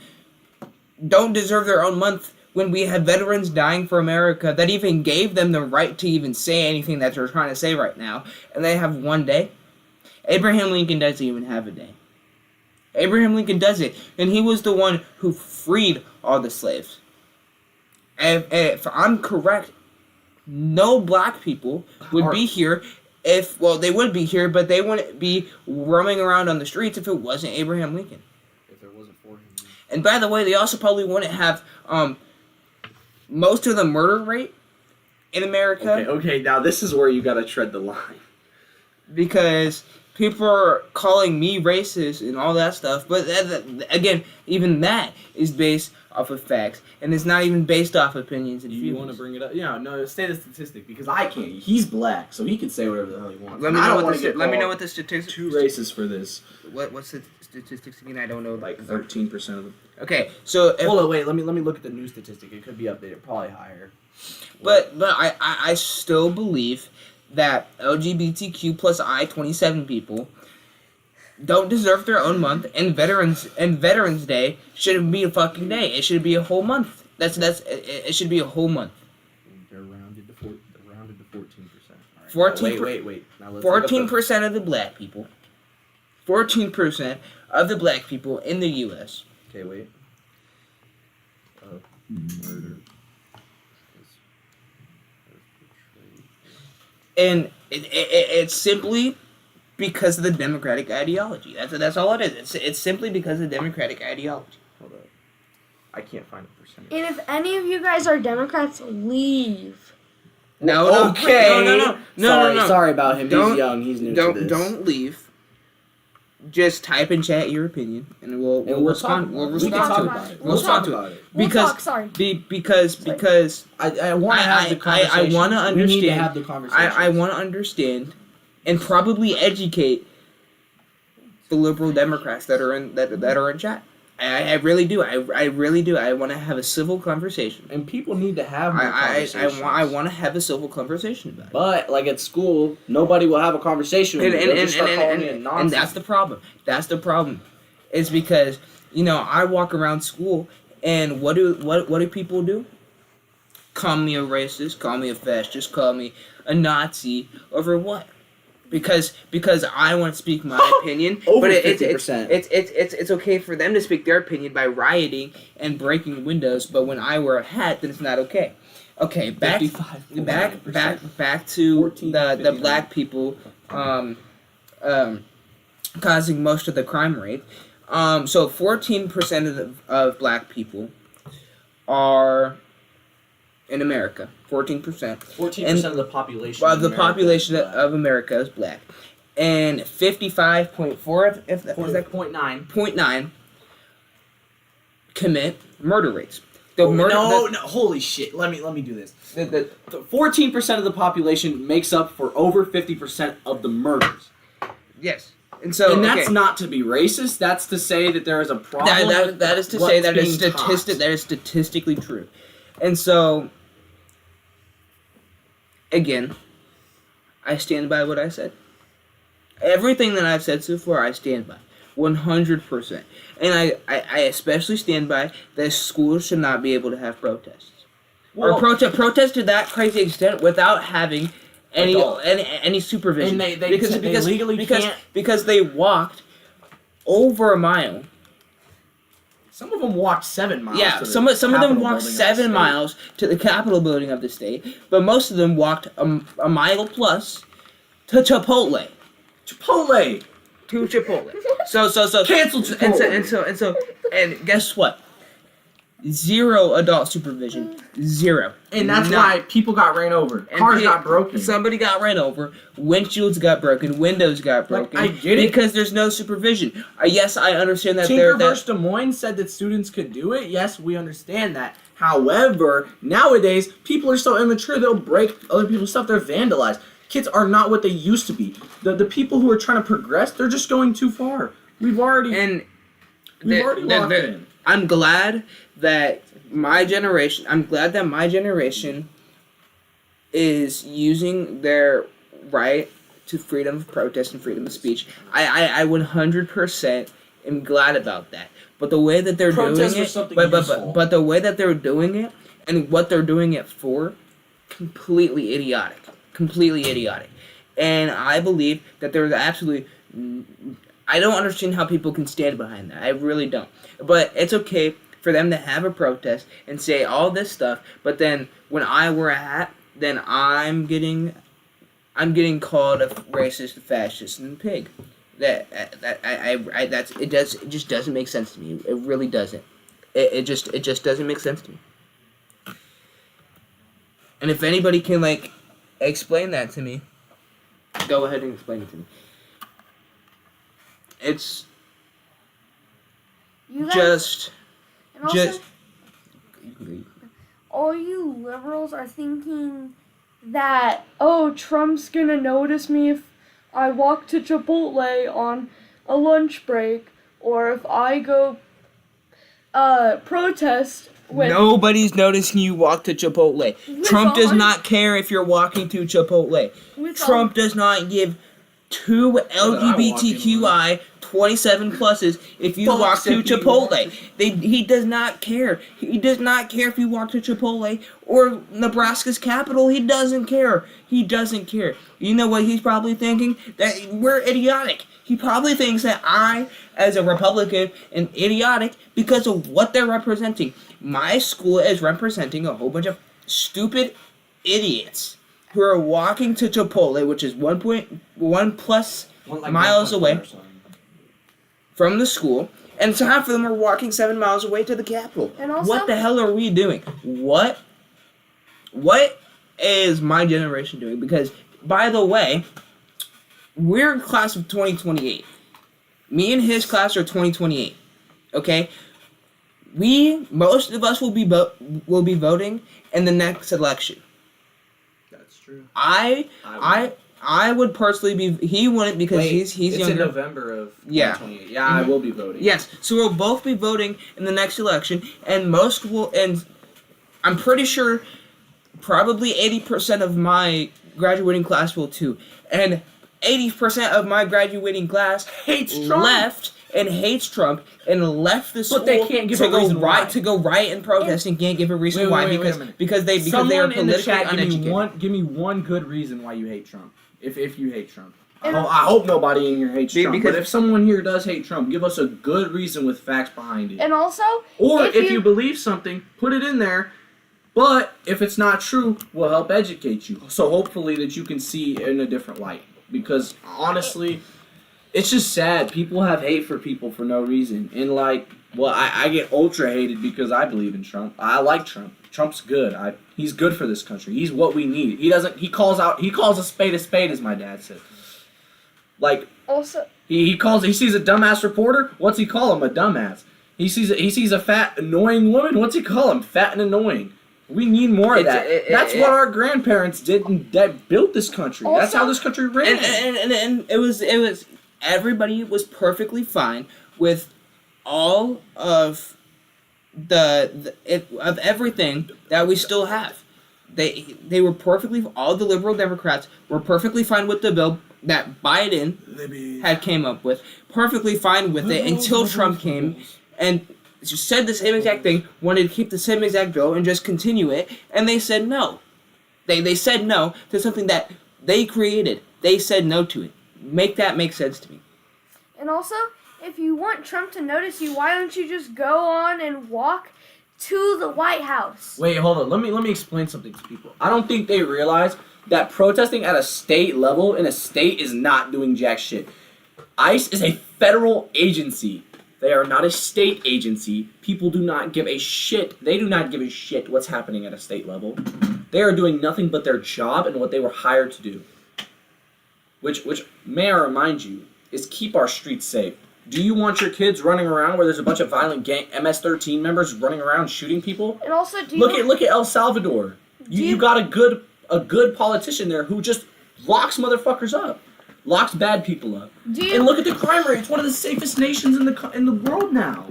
don't deserve their own month when we have veterans dying for America that even gave them the right to even say anything that they're trying to say right now, and they have one day. Abraham Lincoln doesn't even have a day. Abraham Lincoln does it, and he was the one who freed all the slaves. And if I'm correct, no black people would be here they would be here, but they wouldn't be roaming around on the streets if it wasn't Abraham Lincoln. If it wasn't for him. And by the way, they also probably wouldn't have most of the murder rate in America. Okay, now this is where you gotta tread the line. Because people are calling me racist and all that stuff, but again, even that is based off of facts, and it's not even based off opinions and You feelings. want to bring it up? Yeah, no, say the statistic because I can't. He's black, so he can say whatever the hell he wants. Let me I know don't what wanna the get let me know called what the statistics. too racist for this. What's the statistics again? I don't know. Like 13% of them. Okay, so Hold on, wait. Let me look at the new statistic. It could be updated, probably higher. but I still believe that LGBTQ plus I-27 people don't deserve their own month, and Veterans Day shouldn't be a fucking day. It should be a whole month. It should be a whole month. They're rounded to 14%. 14. Wait. Now let's look up the- 14% of the black people. 14% of the black people in the U.S. Okay, wait. Murder. And it's simply because of the Democratic ideology. That's all it is. It's simply because of Democratic ideology. Hold up. I can't find a percentage. And if any of you guys are Democrats, leave. No. Okay. No. Sorry about him. Don't- He's young. He's new to this. Don't leave. Just type in chat your opinion, and we'll respond. We'll We respond can to talk it. about it. We'll respond to it. about it. We'll Because talk, sorry. because I want to have the conversation. I want to understand. We need to have the conversation. I want to understand and probably educate the liberal Democrats that are in chat. I really do. I really do. I want to have a civil conversation. And people need to have more I conversations. want to have a civil conversation about it. But like at school, nobody will have a conversation with you. They'll just start calling you nonsense. And that's the problem. That's the problem. It's because, you know, I walk around school and what do people do? Call me a racist, call me a fascist, call me a Nazi over what? Because I want to speak my opinion, Over but 50%. it's okay for them to speak their opinion by rioting and breaking windows, but when I wear a hat, then it's not okay. Okay, back to 14, the black people causing most of the crime rate. So 14% of black people are in America. 14%. 14% of the population. Of the population of America is black, and 55.4 if that is that 0.9 commit murder rates. No, holy shit! Let me do this. The 14% of the population makes up for over 50% of the murders. yes, and so that's not to be racist. That's to say that there is a problem. That is to say that is statistically true, and so. Again, I stand by what I said. Everything that I've said so far, I stand by. 100%. And I especially stand by that schools should not be able to have protests. Or protest to that crazy extent without having any supervision. And they legally can't. Because they walked over a mile. Some of them walked 7 miles. Yeah, some of them walked 7 miles to the Capitol building of the state, but most of them walked a mile plus to Chipotle. Chipotle. To Chipotle. So Cancel Chipotle. And guess what? Zero adult supervision. Zero. And that's why people got ran over. Cars got broken. Somebody got ran over. Windshields got broken. Windows got broken. I get it. Because there's no supervision. Yes, I understand that. Tinker vs. Des Moines said that students could do it. Yes, we understand that. However, nowadays, people are so immature, they'll break other people's stuff. They're vandalized. Kids are not what they used to be. The people who are trying to progress, they're just going too far. We've already locked in. I'm glad that my generation is using their right to freedom of protest and freedom of speech. I 100% am glad about that. But the way that they're doing it, but the way that they're doing it and what they're doing it for, completely idiotic. And I believe that there's absolutely. I don't understand how people can stand behind that. I really don't. But it's okay for them to have a protest and say all this stuff, but then when I wear a hat, then I'm getting called a racist, a fascist, and a pig. It just doesn't make sense to me. It really doesn't. It just doesn't make sense to me. And if anybody can explain that to me, go ahead and explain it to me. It's you guys, just all you liberals are thinking that, oh, Trump's gonna notice me if I walk to Chipotle on a lunch break, or if I go protest when nobody's noticing you walk to Chipotle. Trump does not care if you're walking to Chipotle. Trump does not give two LGBTQI 27 pluses if you walk to Chipotle. He does not care. He does not care if you walk to Chipotle or Nebraska's capital. He doesn't care. He doesn't care. You know what he's probably thinking? That we're idiotic. He probably thinks that I, as a Republican, am idiotic because of what they're representing. My school is representing a whole bunch of stupid idiots who are walking to Chipotle, which is 1.1+ miles away from the school, and so half of them are walking 7 miles away to the Capitol. And also, what the hell are we doing? What is my generation doing? Because, by the way, we're in class of 2028. Me and his class are 2028. Okay? Most of us will be voting in the next election. That's true. I I would personally be. He wouldn't because he's it's younger. in November of Yeah. 2028. Yeah, I will be voting. Yes, so we'll both be voting in the next election, and most will. And I'm pretty sure, probably 80% of my graduating class will too, and 80% of my graduating class Hates Trump. left and hates Trump and left the school But they can't give to a go reason why. to go riot and protest and can't give a reason why Wait a because minute. because they are Someone in the politically chat, uneducated. give me one good reason why you hate Trump. If you hate Trump. And- I hope nobody in here hates Trump. because- But if someone here does hate Trump, give us a good reason with facts behind it. And also, Or if if you you- believe something, put it in there. But if it's not true, we'll help educate you. So hopefully that you can see in a different light. Because honestly, it's just sad. People have hate for people for no reason. And like, well, I get ultra hated because I believe in Trump. I like Trump. Trump's good. He's good for this country. He's what we need. He calls a spade, as my dad said. Like, also, he sees a dumbass reporter, what's he call him? A dumbass. He sees a fat, annoying woman, what's he call him? Fat and annoying. We need more of that. That's what our grandparents did that built this country. That's Also- how this country ran. And it was everybody was perfectly fine with all of of everything that we still have. They were perfectly, all the liberal Democrats were perfectly fine with the bill that Biden had came up with, perfectly fine with it until Trump came and just said the same exact thing, wanted to keep the same exact bill and just continue it, and they said no. They said no to something that they created. They said no to it. Make that make sense to me. and also, if you want Trump to notice you, why don't you just go on and walk to the White House? Wait, hold on. Let me explain something to people. I don't think they realize that protesting at a state level in a state is not doing jack shit. ICE is a federal agency. They are not a state agency. People do not give a shit. They do not give a shit what's happening at a state level. They are doing nothing but their job and what they were hired to do. Which may I remind you, is keep our streets safe. Do you want your kids running around where there's a bunch of violent gang MS-13 members running around shooting people? And also, do Look you at El Salvador. You got a good politician there who just locks motherfuckers up, locks bad people up. And look at the crime rate. It's one of the safest nations in the world now.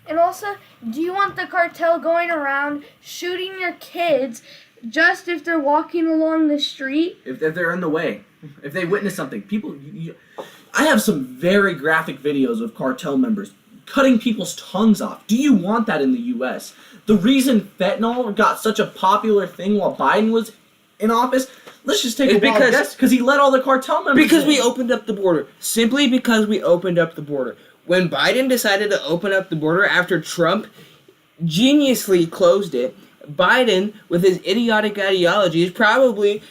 And also, do you want the cartel going around shooting your kids just if they're walking along the street? If they're in the way, if they witness something, people. I have some very graphic videos of cartel members cutting people's tongues off. Do you want that in the U.S.? The reason fentanyl got such a popular thing while Biden was in office, let's just take a wild guess, because he let all the cartel members Because in. we opened up the border. Simply because we opened up the border. When Biden decided to open up the border after Trump geniusly closed it, Biden, with his idiotic ideologies, probably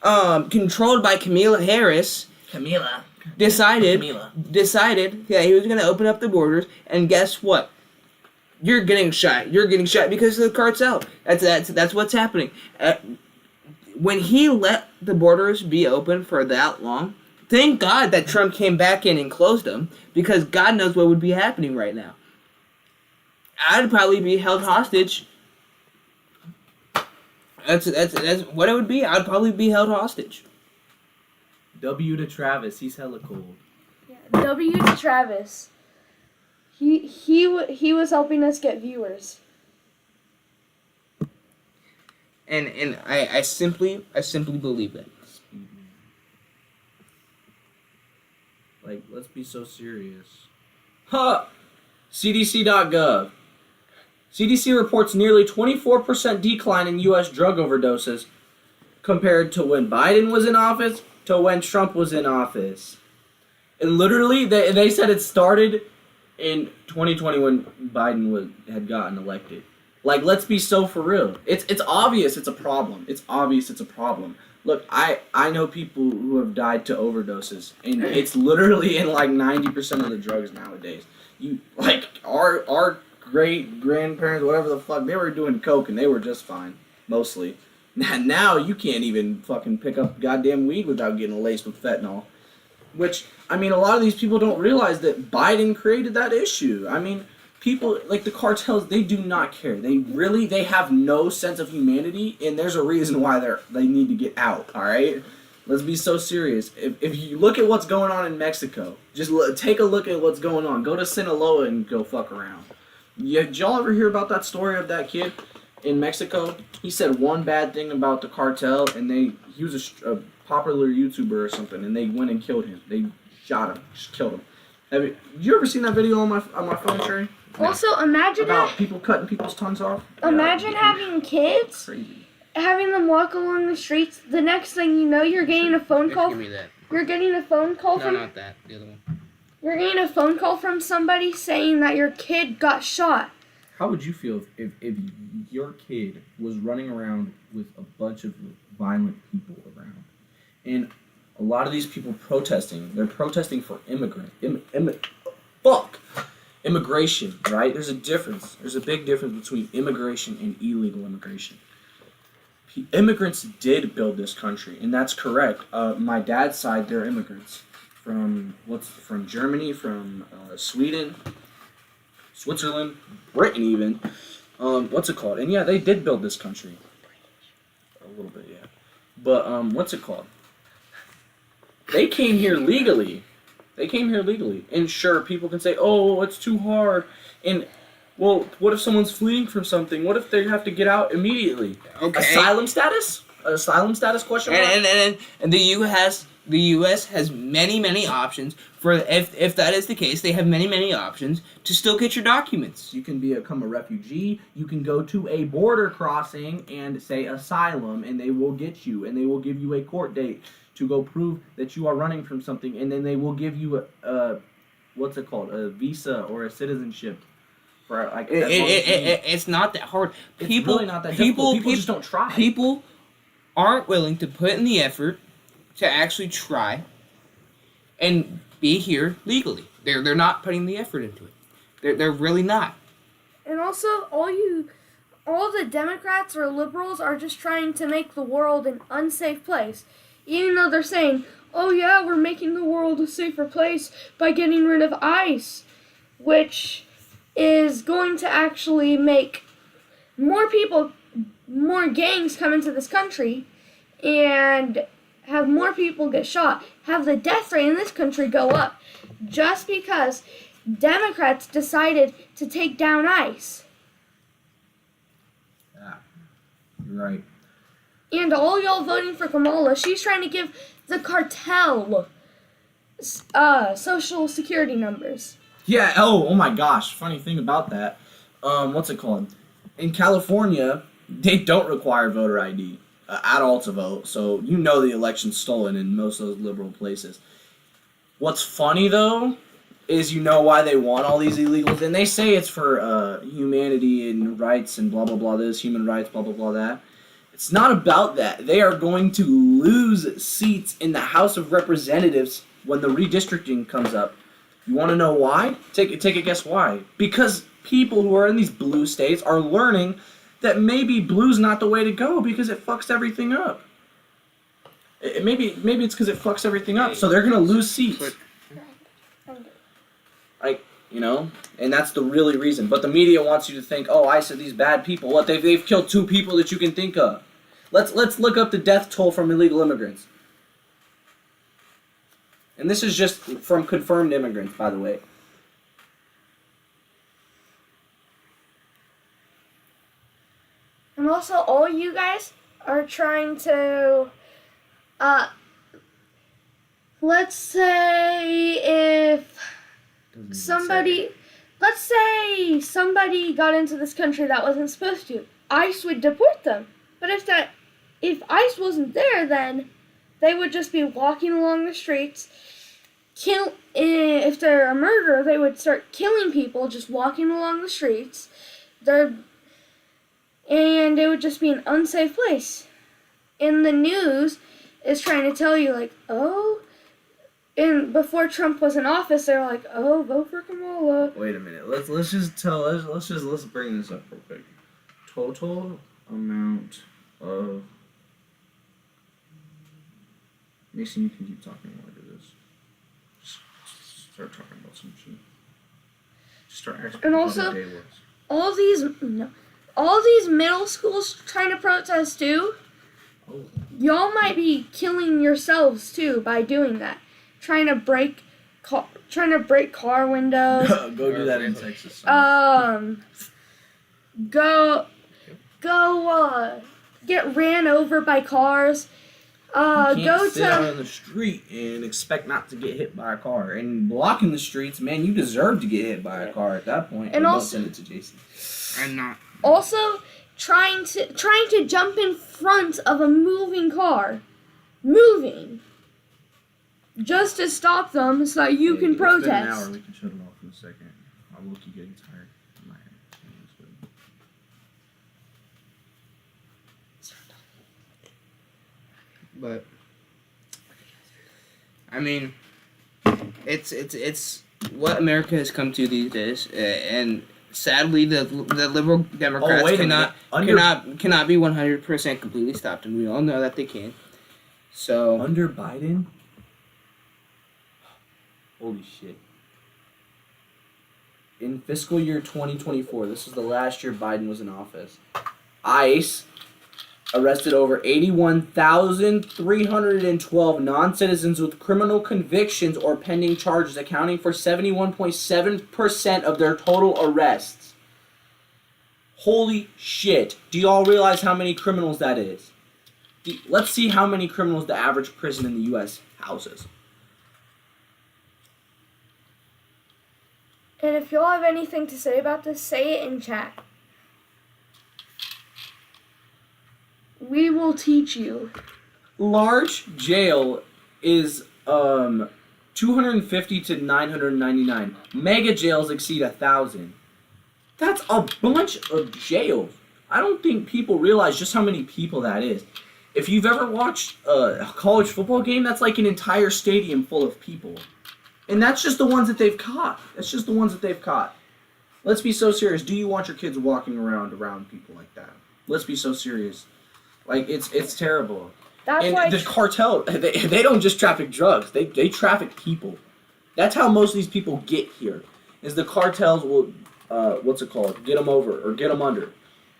controlled by Kamala Harris, decided yeah, he was going to open up the borders, and guess what? You're getting shot. You're getting shot because of the cartel. That's what's happening. When he let the borders be open for that long, thank God that Trump came back in and closed them, because God knows what would be happening right now. I'd probably be held hostage. That's what it would be. I'd probably be held hostage. W to Travis, he's hella cold. W to Travis. He was helping us get viewers. And I simply believe that. Like, let's be so serious. Huh! CDC.gov. CDC reports nearly 24% decline in U.S. drug overdoses compared to when Biden was in office to when Trump was in office. And literally, they said it started in 2020 when Biden had gotten elected. Like, let's be so for real. It's obvious it's a problem. It's obvious it's a problem. Look, I know people who have died to overdoses, and it's literally in like 90% of the drugs nowadays. Like our great grandparents, whatever the fuck, they were doing coke and they were just fine, mostly. Now you can't even fucking pick up goddamn weed without getting laced with fentanyl. Which, I mean, a lot of these people don't realize that Biden created that issue. I mean, people, like the cartels, they do not care. They have no sense of humanity, and there's a reason why they need to get out, alright? Let's be so serious. If you look at what's going on in Mexico, just take a look at what's going on. Go to Sinaloa and go fuck around. Yeah, did y'all ever hear about that story of that kid in Mexico? He said one bad thing about the cartel, and he was a popular YouTuber or something, and they went and killed him. They shot him, just killed him. Did you ever seen that video on my phone, Trey? Also, imagine About people cutting people's tongues off. Imagine having kids, Crazy. having them walk along the streets. The next thing you know, you're getting a phone call. Give me that. You're getting a phone call No, from. not that. The other one. You're getting a phone call from somebody saying that your kid got shot. How would you feel if your kid was running around with a bunch of violent people around, and a lot of these people protesting? They're protesting for immigration, right? There's a difference. There's a big difference between immigration and illegal immigration. Immigrants did build this country, and that's correct. My dad's side, they're immigrants from Germany, from Sweden, Switzerland, Britain even. What's it called? And yeah, they did build this country. A little bit, yeah. But what's it called? They came here legally. And sure, people can say, "Oh, it's too hard." And well, what if someone's fleeing from something? What if they have to get out immediately? Okay. Asylum status? Asylum status question mark? And the U.S. has many options for if that is the case. They have many options to still get your documents. You can become a refugee. You can go to a border crossing and say asylum, and they will get you, and they will give you a court date to go prove that you are running from something, and then they will give you a what's it called? A visa or a citizenship. For like It's not that hard. It's really not that difficult. People just don't try. People aren't willing to put in the effort to actually try and be here legally. They're not putting the effort into it. They're really not. And also, all the Democrats or liberals are just trying to make the world an unsafe place. Even though they're saying, "Oh yeah, we're making the world a safer place by getting rid of ICE," which is going to actually make more people, more gangs come into this country, and have more people get shot, have the death rate in this country go up, just because Democrats decided to take down ICE. Yeah, you're right. And all y'all voting for Kamala, she's trying to give the cartel social security numbers. Yeah. Oh my gosh. Funny thing about that. What's it called? In California, they don't require voter ID at all to vote. So you know the election's stolen in most of those liberal places. What's funny though is you know why they want all these illegals, and they say it's for humanity and rights and blah blah blah. This human rights, blah blah blah that. It's not about that. They are going to lose seats in the House of Representatives when the redistricting comes up. You want to know why? Take a guess why. Because people who are in these blue states are learning that maybe blue's not the way to go because it fucks everything up. Maybe it's because it fucks everything up. So they're going to lose seats. And that's the really reason. But the media wants you to think, oh, ICE are these bad people. What, they've killed 2 people that you can think of. Let's look up the death toll from illegal immigrants. And this is just from confirmed immigrants, by the way. And also, all you guys are trying to, let's say somebody got into this country that wasn't supposed to, ICE would deport them. But if ICE wasn't there, then they would just be walking along the streets. If they're a murderer, they would start killing people just walking along the streets. And it would just be an unsafe place. And the news is trying to tell you, like, oh, and before Trump was in office, they were like, oh, vote for Kamala. Wait a minute. Let's bring this up real quick. Total amount of. Mason, you can keep talking while I do this. Just start talking about some shit. Just start asking And how also, the day was. all these middle schools trying to protest too. y'all might be killing yourselves too by doing that. Trying to break car windows. Go do that in Texas. Go get ran over by cars. You can't Go sit out to on the street and expect not to get hit by a car. And blocking the streets, man, you deserve to get hit by a car at that point. And Don't also- send it to Jason. I'm not. also trying to jump in front of a moving car. Moving. Just to stop them so that you can It's been an hour. protest. We can shut it off in a second. I'm low-key getting tired. My hands would- But I mean, it's what America has come to these days, and sadly, the liberal Democrats wait a cannot cannot be 100% completely stopped, and we all know that they can't. So Under Biden? Holy shit. In fiscal year 2024, this is the last year Biden was in office, ICE arrested over 81,312 non-citizens with criminal convictions or pending charges, accounting for 71.7% of their total arrests. Holy shit. Do y'all realize how many criminals that is? Let's see how many criminals the average prison in the U.S. houses. And if y'all have anything to say about this, say it in chat. We will teach you. Large jail is 250 to 999. Mega jails exceed 1,000. That's a bunch of jails. I don't think people realize just how many people that is. If you've ever watched a college football game, that's like an entire stadium full of people. And that's just the ones that they've caught. That's just the ones that they've caught. Let's be so serious. Do you want your kids walking around people like that? Let's be so serious. Like, it's terrible. That's And why the cartel, they don't just traffic drugs. They traffic people. That's how most of these people get here. Is the cartels will, get them over or get them under.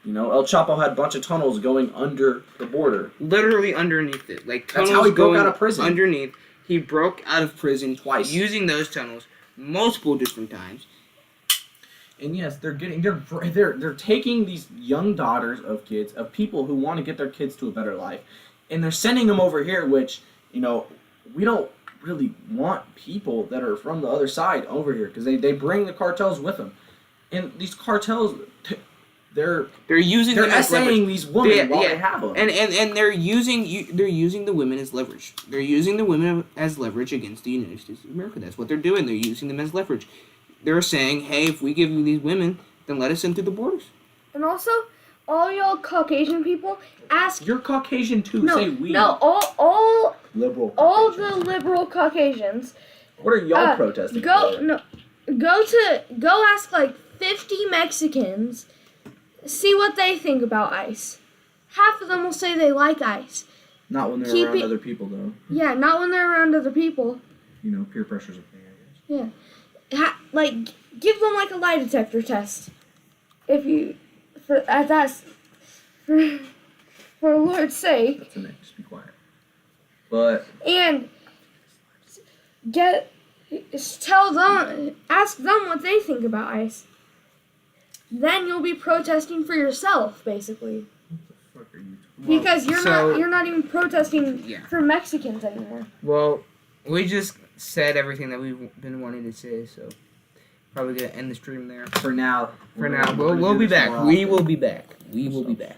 You know, El Chapo had a bunch of tunnels going under the border. literally underneath it, like That's tunnels how he broke going out of prison. underneath. He broke out of prison Twice. using those tunnels multiple different times. And yes, they're taking these young daughters of kids, of people who want to get their kids to a better life, and they're sending them over here, which, you know, we don't really want people that are from the other side over here, because they bring the cartels with them. And these cartels, they're using them as leverage. essaying these women while they have them. And they're using the women as leverage. They're using the women as leverage against the United States of America. That's what they're doing. They're using them as leverage. They're saying, hey, if we give you these women, then let us in through the borders. And also, all y'all Caucasian people, ask. You're Caucasian too. No, Say we. no, all Liberal. all Caucasians. the liberal Caucasians. What are y'all protesting? Go for? go ask like 50 Mexicans. See what they think about ICE. Half of them will say they like ICE. Not when they're Keep around it- other people, though. Yeah, not when they're around other people. You know, peer pressure's a thing, I guess. Yeah. Give them like a lie detector test. If you, for Lord's sake. That's enough. Just be quiet. But And ask them what they think about ICE. Then you'll be protesting for yourself, basically. What the fuck are you talking Because you're not even protesting Yeah. for Mexicans anymore. Well, we just said everything that we've been wanting to say, so probably gonna end the stream there. for now, For now, we'll be back. We will be back. We will be back.